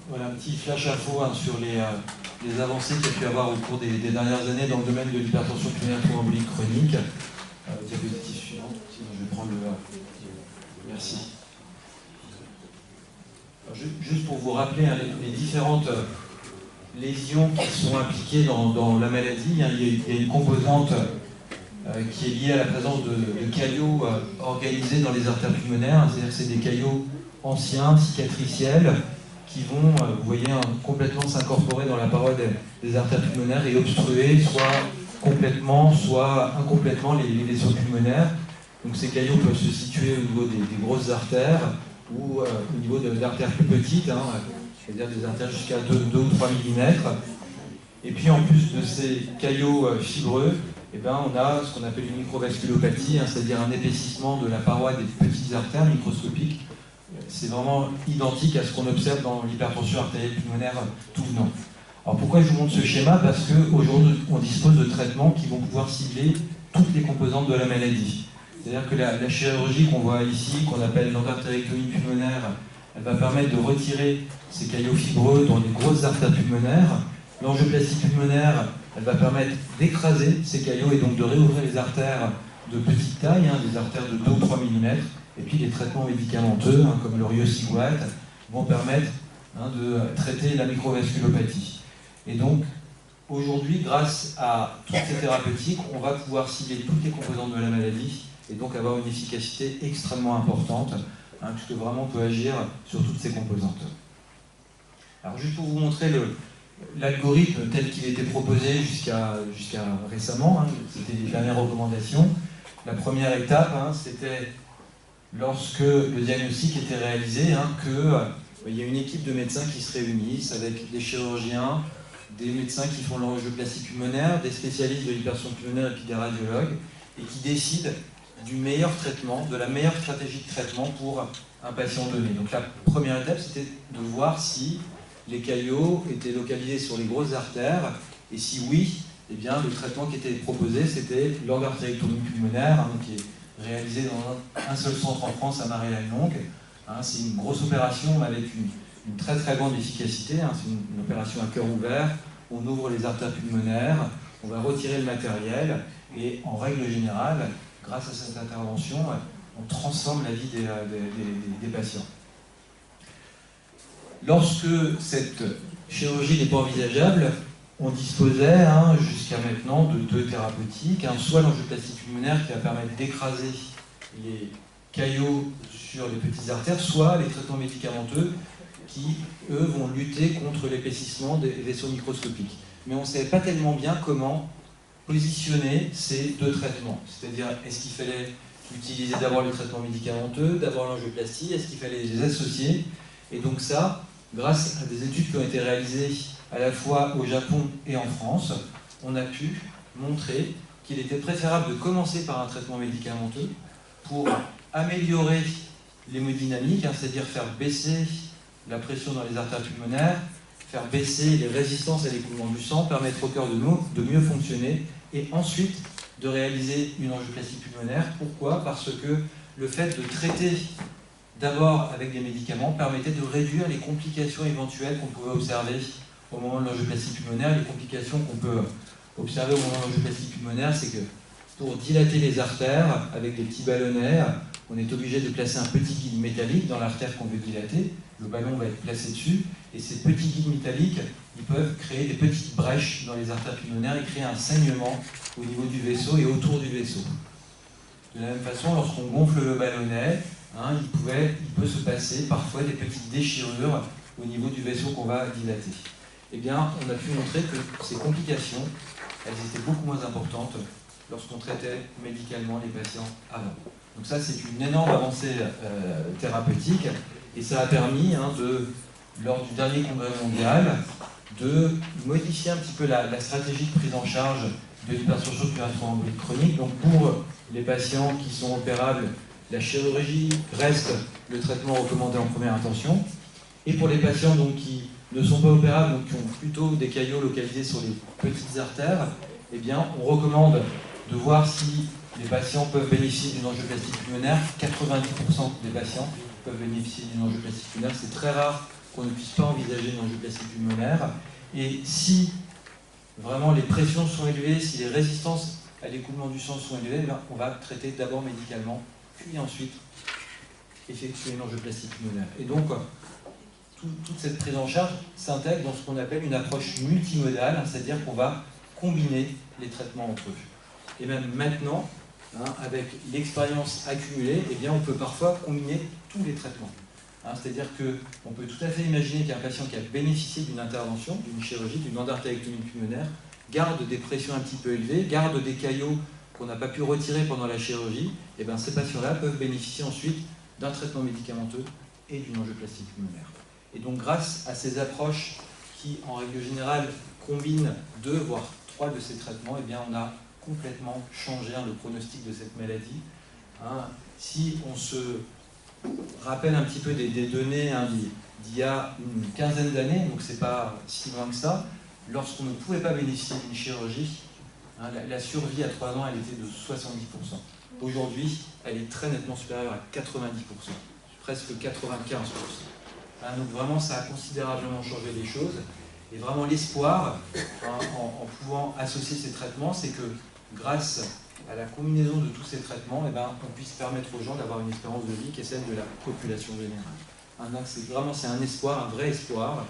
voilà, un petit flash info sur les avancées qu'il y a pu avoir au cours des dernières années dans le domaine de l'hypertension pulmonaire thrombolique chronique. Diapositive suivante, sinon je vais prendre le... Merci. Alors, juste pour vous rappeler les différentes lésions qui sont impliquées dans la maladie, il y a une composante qui est liée à la présence de caillots organisés dans les artères pulmonaires, c'est-à-dire que c'est des caillots anciens, cicatriciels, qui vont, vous voyez, complètement s'incorporer dans la paroi des artères pulmonaires et obstruer soit complètement, soit incomplètement les vaisseaux pulmonaires. Donc ces caillots peuvent se situer au niveau des grosses artères ou au niveau d'artères plus petites, c'est-à-dire des artères jusqu'à 2 ou 3 mm. Et puis en plus de ces caillots fibreux, eh ben, on a ce qu'on appelle une microvasculopathie, c'est-à-dire un épaississement de la paroi des petites artères microscopiques. C'est vraiment identique à ce qu'on observe dans l'hypertension artérielle pulmonaire tout venant. Alors pourquoi je vous montre ce schéma? Parce qu'aujourd'hui, on dispose de traitements qui vont pouvoir cibler toutes les composantes de la maladie. C'est-à-dire que la chirurgie qu'on voit ici, qu'on appelle l'endartérectomie pulmonaire, elle va permettre de retirer ces caillots fibreux dans les grosses artères pulmonaires. L'angioplastie pulmonaire, elle va permettre d'écraser ces caillots et donc de réouvrir les artères de petite taille, des artères de 2 ou 3 mm. Et puis les traitements médicamenteux, comme le riociguat, vont permettre de traiter la microvasculopathie. Et donc, aujourd'hui, grâce à toutes ces thérapeutiques, on va pouvoir cibler toutes les composantes de la maladie et donc avoir une efficacité extrêmement importante, puisque vraiment on peut agir sur toutes ces composantes. Alors juste pour vous montrer l'algorithme tel qu'il était proposé jusqu'à récemment, c'était les dernières recommandations. La première étape, c'était lorsque le diagnostic était réalisé, il y a une équipe de médecins qui se réunissent avec des chirurgiens, des médecins qui font l'angioplastie pulmonaire, des spécialistes de l'hypertension pulmonaire et puis des radiologues, et qui décident du meilleur traitement, de la meilleure stratégie de traitement pour un patient donné. Donc la première étape, c'était de voir si les caillots étaient localisés sur les grosses artères, et si oui, eh bien, le traitement qui était proposé, c'était l'endartérectomie pulmonaire, qui est réalisée dans un seul centre en France, à Marie-Lannelongue. C'est une grosse opération avec une très très grande efficacité. C'est une opération à cœur ouvert. On ouvre les artères pulmonaires, on va retirer le matériel, et en règle générale, grâce à cette intervention, on transforme la vie des patients. Lorsque cette chirurgie n'est pas envisageable, on disposait jusqu'à maintenant de 2 thérapeutiques, soit l'angioplastie pulmonaire qui va permettre d'écraser les caillots sur les petites artères, soit les traitements médicamenteux qui, eux, vont lutter contre l'épaississement des vaisseaux microscopiques. Mais on ne savait pas tellement bien comment positionner ces 2 traitements. C'est-à-dire, est-ce qu'il fallait utiliser d'abord les traitements médicamenteux, d'abord l'angioplastie, est-ce qu'il fallait les associer? Et donc ça, grâce à des études qui ont été réalisées à la fois au Japon et en France, on a pu montrer qu'il était préférable de commencer par un traitement médicamenteux pour améliorer l'hémodynamique, c'est-à-dire faire baisser la pression dans les artères pulmonaires, faire baisser les résistances à l'écoulement du sang, permettre au cœur de mieux fonctionner, et ensuite de réaliser une angioplastie pulmonaire. Pourquoi? Parce que le fait de traiter d'abord avec des médicaments permettait de réduire les complications éventuelles qu'on pouvait observer au moment de l'angioplastie pulmonaire. Les complications qu'on peut observer au moment de l'angioplastie pulmonaire, c'est que pour dilater les artères avec des petits ballonnets, on est obligé de placer un petit guide métallique dans l'artère qu'on veut dilater. Le ballon va être placé dessus, et ces petits guides métalliques, ils peuvent créer des petites brèches dans les artères pulmonaires et créer un saignement au niveau du vaisseau et autour du vaisseau. De la même façon, lorsqu'on gonfle le ballonnet, il peut se passer parfois des petites déchirures au niveau du vaisseau qu'on va dilater. Eh bien, on a pu montrer que ces complications, elles étaient beaucoup moins importantes lorsqu'on traitait médicalement les patients avant. Donc ça, c'est une énorme avancée thérapeutique, et ça a permis, lors du dernier congrès mondial, de modifier un petit peu la stratégie de prise en charge de l'hypertension pulmonaire thrombolique chronique. Donc pour les patients qui sont opérables, la chirurgie reste le traitement recommandé en première intention. Et pour les patients qui ne sont pas opérables, donc qui ont plutôt des caillots localisés sur les petites artères, eh bien, on recommande de voir si les patients peuvent bénéficier d'une angioplastie pulmonaire. 90% des patients peuvent bénéficier d'une angioplastie pulmonaire. C'est très rare qu'on ne puisse pas envisager une angioplastie pulmonaire. Et si vraiment les pressions sont élevées, si les résistances à l'écoulement du sang sont élevées, on va traiter d'abord médicalement, puis ensuite effectuer une angioplastie pulmonaire. Et donc, toute cette prise en charge s'intègre dans ce qu'on appelle une approche multimodale, c'est-à-dire qu'on va combiner les traitements entre eux. Et même maintenant, avec l'expérience accumulée, eh bien, on peut parfois combiner tous les traitements. C'est-à-dire qu'on peut tout à fait imaginer qu'un patient qui a bénéficié d'une intervention, d'une chirurgie, d'une endartérectomie pulmonaire, garde des pressions un petit peu élevées, garde des caillots qu'on n'a pas pu retirer pendant la chirurgie, et bien ces patients-là peuvent bénéficier ensuite d'un traitement médicamenteux et d'une angioplastie pulmonaire. Et donc grâce à ces approches qui, en règle générale, combinent 2 voire 3 de ces traitements, eh bien on a complètement changé le pronostic de cette maladie. Si on se rappelle un petit peu des données d'il y a une quinzaine d'années, donc c'est pas si loin que ça, lorsqu'on ne pouvait pas bénéficier d'une chirurgie, la survie à 3 ans, elle était de 70%. Aujourd'hui, elle est très nettement supérieure à 90%, presque 95%. Donc vraiment, ça a considérablement changé les choses. Et vraiment l'espoir, en pouvant associer ces traitements, c'est que grâce à la combinaison de tous ces traitements, on puisse permettre aux gens d'avoir une espérance de vie qui est celle de la population générale. C'est un espoir, un vrai espoir.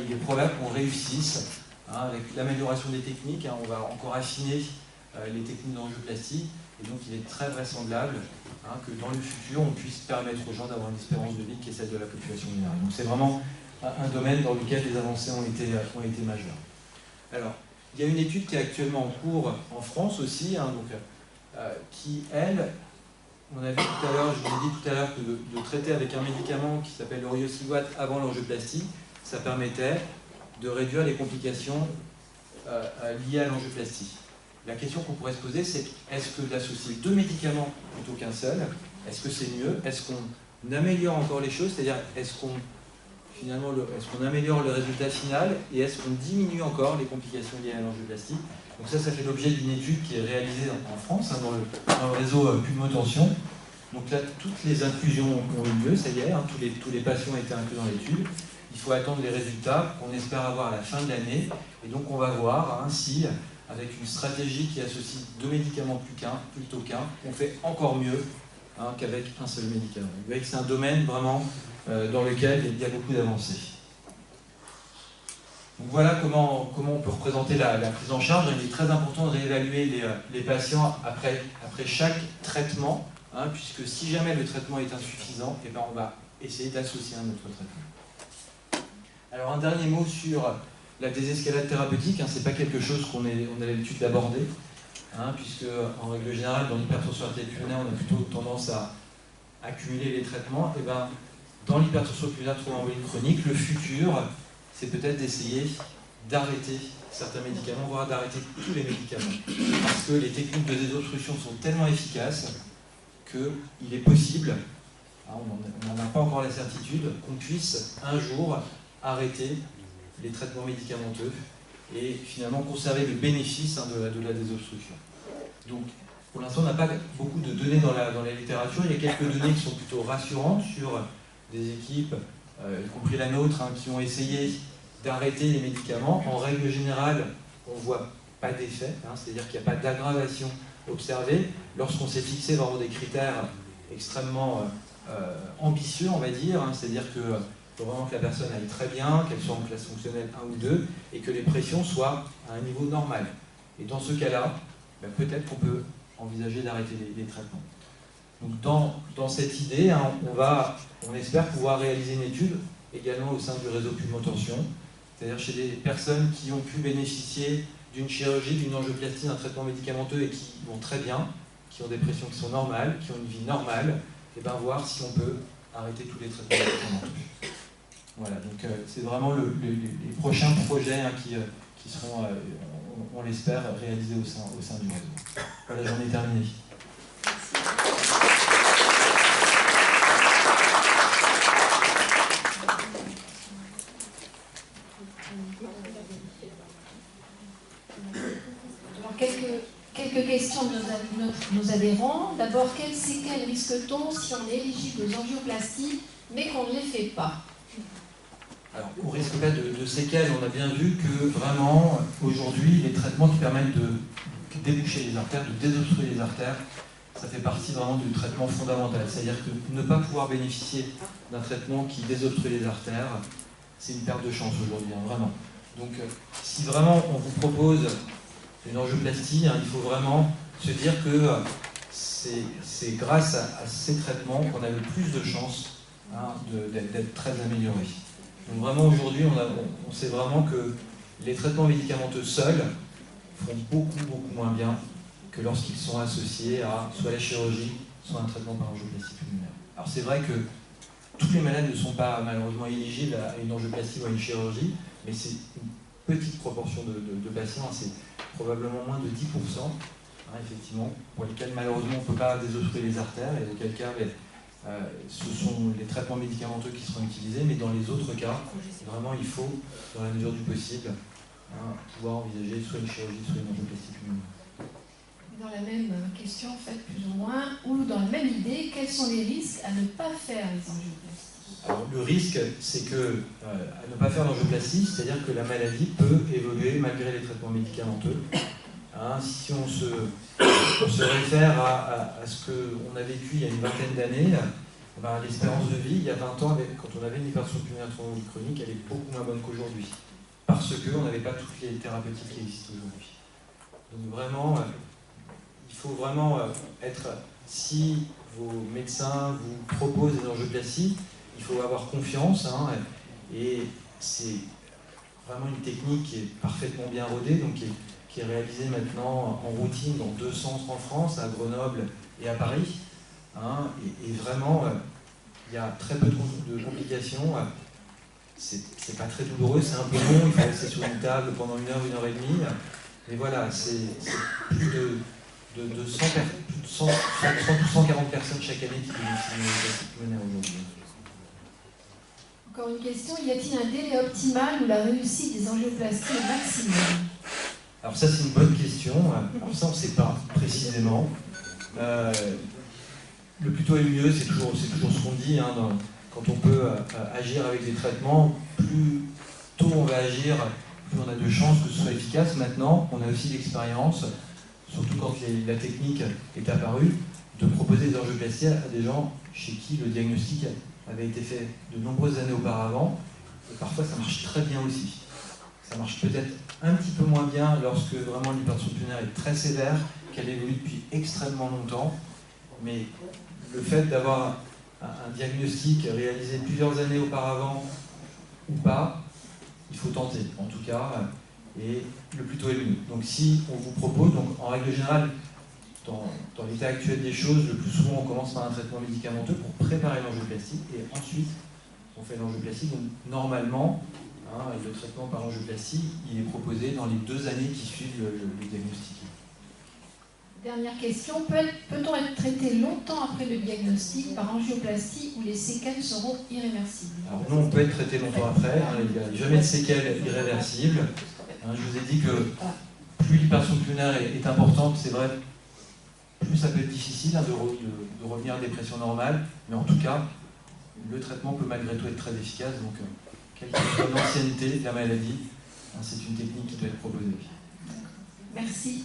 Il est probable qu'on réussisse avec l'amélioration des techniques. On va encore affiner les techniques d'angioplastie. Et donc il est très vraisemblable que dans le futur, on puisse permettre aux gens d'avoir une espérance de vie qui est celle de la population générale. Donc c'est vraiment un domaine dans lequel les avancées ont été majeures. Alors, il y a une étude qui est actuellement en cours en France aussi, qui, elle, on a vu tout à l'heure, je vous ai dit tout à l'heure que de traiter avec un médicament qui s'appelle le riociguat avant l'angioplastie, ça permettait de réduire les complications liées à l'angioplastie. La question qu'on pourrait se poser, c'est est-ce que d'associer 2 médicaments plutôt qu'un seul, est-ce que c'est mieux? Est-ce qu'on améliore encore les choses? C'est-à-dire, est-ce qu'on améliore le résultat final et est-ce qu'on diminue encore les complications liées à l'angioplastie? Donc ça fait l'objet d'une étude qui est réalisée en France, dans le réseau Pulmotension. Donc là, toutes les inclusions ont eu lieu, ça y est, tous les patients ont été inclus dans l'étude. Il faut attendre les résultats qu'on espère avoir à la fin de l'année. Et donc on va voir si, avec une stratégie qui associe 2 médicaments plutôt qu'un, on fait encore mieux qu'avec un seul médicament. Vous voyez que c'est un domaine vraiment dans lequel il y a beaucoup d'avancées. Donc voilà comment on peut représenter la prise en charge. Il est très important de réévaluer les patients après chaque traitement, puisque si jamais le traitement est insuffisant, on va essayer d'associer un autre traitement. Alors un dernier mot sur la désescalade thérapeutique. Ce n'est pas quelque chose qu'on a l'habitude d'aborder, puisque en règle générale, dans l'hypertension artérielle pulmonaire, on a plutôt tendance à accumuler les traitements. Dans l'hypertension pulmonaire thromboembolique chronique, le futur, c'est peut-être d'essayer d'arrêter certains médicaments, voire d'arrêter tous les médicaments. Parce que les techniques de désobstruction sont tellement efficaces qu'il est possible, on n'en a pas encore la certitude, qu'on puisse un jour arrêter les traitements médicamenteux et finalement conserver le bénéfice de la désobstruction. Donc, pour l'instant, on n'a pas beaucoup de données dans la littérature. Il y a quelques données qui sont plutôt rassurantes sur des équipes, y compris la nôtre, qui ont essayé d'arrêter les médicaments. En règle générale, on ne voit pas d'effet, c'est-à-dire qu'il n'y a pas d'aggravation observée. Lorsqu'on s'est fixé vraiment des critères extrêmement ambitieux, on va dire, c'est-à-dire qu'il faut vraiment que la personne aille très bien, qu'elle soit en classe fonctionnelle 1 ou 2, et que les pressions soient à un niveau normal. Et dans ce cas-là, peut-être qu'on peut envisager d'arrêter les traitements. Donc dans cette idée, on espère pouvoir réaliser une étude également au sein du réseau Pulmotension, c'est-à-dire chez des personnes qui ont pu bénéficier d'une chirurgie, d'une angioplastie, d'un traitement médicamenteux et qui vont très bien, qui ont des pressions qui sont normales, qui ont une vie normale, et voir si on peut arrêter tous les traitements médicamenteux. Voilà, donc c'est vraiment les prochains projets qui seront, on l'espère, réalisés au sein du réseau. Voilà, j'en ai terminé. Quelques questions de nos adhérents. D'abord, quelles séquelles risque-t-on si on est éligible aux angioplasties mais qu'on ne les fait pas? Alors, on risque pas de séquelles. On a bien vu que vraiment, aujourd'hui, les traitements qui permettent de déboucher les artères, de désobstruer les artères, ça fait partie vraiment du traitement fondamental. C'est-à-dire que ne pas pouvoir bénéficier d'un traitement qui désobstrue les artères, c'est une perte de chance aujourd'hui, hein, vraiment. Donc, si vraiment on vous propose une angioplastie, hein, il faut vraiment se dire que c'est grâce à ces traitements qu'on a le plus de chances, hein, d'être très amélioré. Donc vraiment aujourd'hui, on sait vraiment que les traitements médicamenteux seuls font beaucoup moins bien que lorsqu'ils sont associés à soit la chirurgie, soit un traitement par angioplastie pulmonaire. Alors c'est vrai que tous les malades ne sont pas malheureusement éligibles à une angioplastie ou à une chirurgie, mais c'est une petite proportion de patients, c'est probablement moins de 10%, hein, effectivement, pour lesquels malheureusement on ne peut pas désobstruer les artères, et auquel cas ce sont les traitements médicamenteux qui seront utilisés, mais dans les autres cas, vraiment il faut, dans la mesure du possible, hein, pouvoir envisager soit une chirurgie, soit une angioplastie pulmonaire. Dans la même question, en fait, plus ou moins, ou dans la même idée, quels sont les risques à ne pas faire les angioplasties? Alors, le risque, c'est que à ne pas faire l'angioplastie, c'est-à-dire que la maladie peut évoluer malgré les traitements médicamenteux. Hein, si on se réfère à ce qu'on a vécu il y a une vingtaine d'années, ben, l'espérance de vie, il y a 20 ans, quand on avait une hypertension pulmonaire thrombotique chronique, elle est beaucoup moins bonne qu'aujourd'hui, parce qu'on n'avait pas toutes les thérapeutiques qui existent aujourd'hui. Donc vraiment, il faut vraiment être, si vos médecins vous proposent des angioplasties, il faut avoir confiance, hein, et c'est vraiment une technique qui est parfaitement bien rodée, donc qui est réalisée maintenant en routine dans 2 centres en France, à Grenoble et à Paris, hein, et vraiment, il y a très peu de complications, c'est pas très douloureux, c'est un peu long, il faut rester sur une table pendant 1 heure et demie, mais voilà, c'est plus de 140 personnes chaque année qui bénéficient d'une angioplastie pulmonaire aujourd'hui. Encore une question, y a-t-il un délai optimal où la réussite des angioplasties est maximum? Alors ça c'est une bonne question, alors ça on ne sait pas précisément. Le plus tôt est mieux, c'est toujours ce qu'on dit, hein, quand on peut agir avec des traitements, plus tôt on va agir, plus on a de chances que ce soit efficace. Maintenant, on a aussi l'expérience, surtout quand la technique est apparue, de proposer des angioplasties à des gens chez qui le diagnostic avait été fait de nombreuses années auparavant, et parfois ça marche très bien aussi. Ça marche peut-être un petit peu moins bien lorsque vraiment l'hypertension pulmonaire est très sévère, qu'elle évolue depuis extrêmement longtemps, mais le fait d'avoir un diagnostic réalisé plusieurs années auparavant ou pas, il faut tenter en tout cas, et le plus tôt est mieux. Donc si on vous propose, donc en règle générale, dans l'état actuel des choses, le plus souvent on commence par un traitement médicamenteux pour préparer l'angioplastie et ensuite on fait l'angioplastie. Donc normalement, hein, le traitement par angioplastie, il est proposé dans les 2 années qui suivent le diagnostic. Dernière question, peut-on être traité longtemps après le diagnostic par angioplastie où les séquelles seront irréversibles? Alors nous, on peut être traité longtemps après, hein, il n'y a jamais de séquelles irréversibles. Hein, je vous ai dit que plus l'hypertension pulmonaire est importante, c'est vrai, plus ça peut être difficile, hein, de revenir à des pressions normales, mais en tout cas, le traitement peut malgré tout être très efficace, donc quelle que soit l'ancienneté de la maladie, hein, c'est une technique qui doit être proposée. Merci.